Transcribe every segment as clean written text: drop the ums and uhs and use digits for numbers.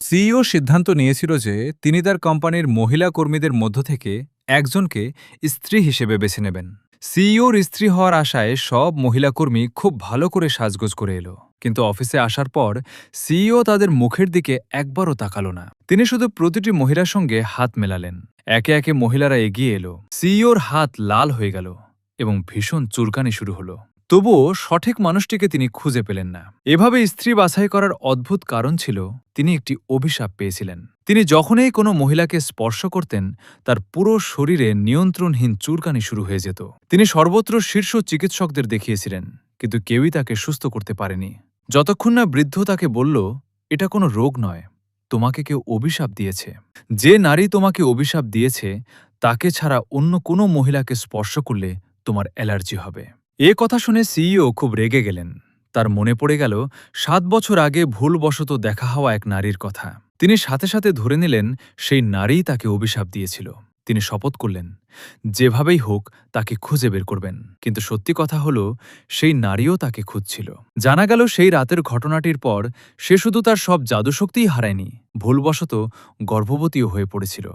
CEO সিদ্ধান্ত নিয়েছিল যে তিনি তার কোম্পানির মহিলা কর্মীদের মধ্য থেকে একজনকে স্ত্রী হিসেবে বেছে নেবেন। সিইওর স্ত্রী হওয়ার আশায় সব মহিলা কর্মী খুব ভালো করে সাজগোজ করে এলো, কিন্তু অফিসে আসার পর সিইও তাদের মুখের দিকে একবারও তাকালো না। তিনি শুধু প্রতিটি মহিলার সঙ্গে হাত মেলালেন। একে একে মহিলারা এগিয়ে এলো। সিইওর হাত লাল হয়ে গেল এবং ভীষণ চুলকানি শুরু হলো। তবুও সঠিক মানুষটিকে তিনি খুঁজে পেলেন না। এভাবে স্ত্রী বাছাই করার অদ্ভুত কারণ ছিল তিনি একটি অভিশাপ পেয়েছিলেন। তিনি যখনই কোনো মহিলাকে স্পর্শ করতেন তার পুরো শরীরে নিয়ন্ত্রণহীন চুলকানি শুরু হয়ে যেত। তিনি সর্বত্র শীর্ষ চিকিৎসকদের দেখিয়েছিলেন, কিন্তু কেউই তাকে সুস্থ করতে পারেনি, যতক্ষণ না বৃদ্ধ তাকে বলল, এটা কোনো রোগ নয়, তোমাকে কেউ অভিশাপ দিয়েছে। যে নারী তোমাকে অভিশাপ দিয়েছে তাকে ছাড়া অন্য কোনো মহিলাকে স্পর্শ করলে তোমার অ্যালার্জি হবে। এ কথা শুনে সিইও খুব রেগে গেলেন। তার মনে পড়ে গেল ৭ বছর আগে ভুলবশত দেখা হওয়া এক নারীর কথা। তিনি সাথে সাথে ধরে নিলেন সেই নারীই তাকে অভিশাপ দিয়েছিল। তিনি শপথ করলেন, যেভাবেই হোক তাকে খুঁজে বের করবেন। কিন্তু সত্যি কথা হলো, সেই নারীও তাকে খুঁজছিল। জানা গেল সেই রাতের ঘটনাটির পর সে শুধু তার সব জাদুশক্তিই হারায়নি, ভুলবশত গর্ভবতীও হয়ে পড়েছিল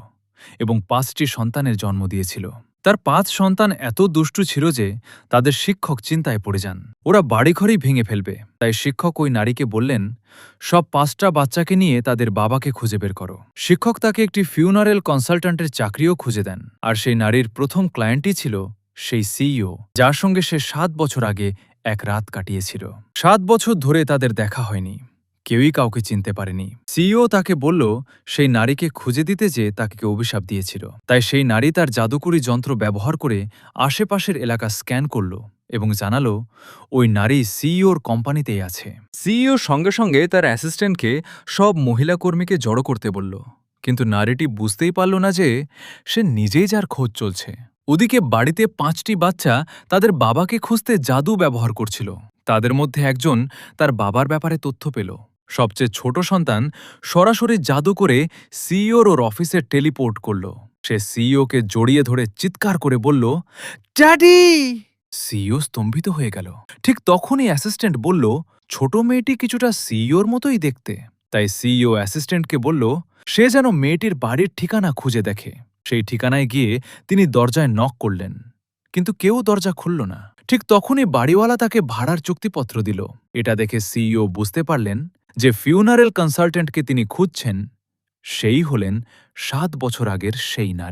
এবং ৫টি সন্তানের জন্ম দিয়েছিল। তার ৫ সন্তান এত দুষ্টু ছিল যে তাদের শিক্ষক চিন্তায় পড়ে যান। ওরা বাড়িঘরই ভেঙে ফেলবে। তাই শিক্ষক ওই নারীকে বললেন, সব ৫টা বাচ্চাকে নিয়ে তাদের বাবাকে খুঁজে বের করো। শিক্ষক তাকে একটি ফিউনারেল কনসালট্যান্টের চাকরিও খুঁজে দেন। আর সেই নারীর প্রথম ক্লায়েন্টই ছিল সেই সিইও, যার সঙ্গে সে ৭ বছর আগে এক রাত কাটিয়েছিল। ৭ বছর ধরে তাদের দেখা হয়নি, কেউই কাউকে চিনতে পারেনি। সিইও তাকে বলল সেই নারীকে খুঁজে দিতে যে তাকে কেউ অভিশাপ দিয়েছিল। তাই সেই নারী তার জাদুকরি যন্ত্র ব্যবহার করে আশেপাশের এলাকা স্ক্যান করল এবং জানালো ওই নারী সিইওর কোম্পানিতেই আছে। সিইও সঙ্গে সঙ্গে তার অ্যাসিস্ট্যান্টকে সব মহিলা কর্মীকে জড়ো করতে বলল, কিন্তু নারীটি বুঝতেই পারল না যে সে নিজেই যার খোঁজ চলছে। ওদিকে বাড়িতে ৫টি বাচ্চা তাদের বাবাকে খুঁজতে জাদু ব্যবহার করছিল। তাদের মধ্যে একজন তার বাবার ব্যাপারে তথ্য পেল। সবচেয়ে ছোট সন্তান সরাসরি জাদু করে সিইওর ওর অফিসে টেলিপোর্ট করল। সে সিইওকে জড়িয়ে ধরে চিৎকার করে বলল, ড্যাডি! সিইও স্তম্ভিত হয়ে গেল। ঠিক তখনই অ্যাসিস্ট্যান্ট বলল, ছোট মেয়েটি কিছুটা সিইওর মতোই দেখতে। তাই সিইও অ্যাসিস্ট্যান্টকে বলল সে যেন মেয়েটির বাড়ির ঠিকানা খুঁজে দেখে। সেই ঠিকানায় গিয়ে তিনি দরজায় নক করলেন, কিন্তু কেউ দরজা খুলল না। ঠিক তখনই বাড়িওয়ালা তাকে ভাড়ার চুক্তিপত্র দিল। এটা দেখে সিইও বুঝতে পারলেন যে ফিউনারেল কনসালট্যান্টকে তিনি খুঁজছেন সেই হলেন ৭ বছর আগের সেই নারী।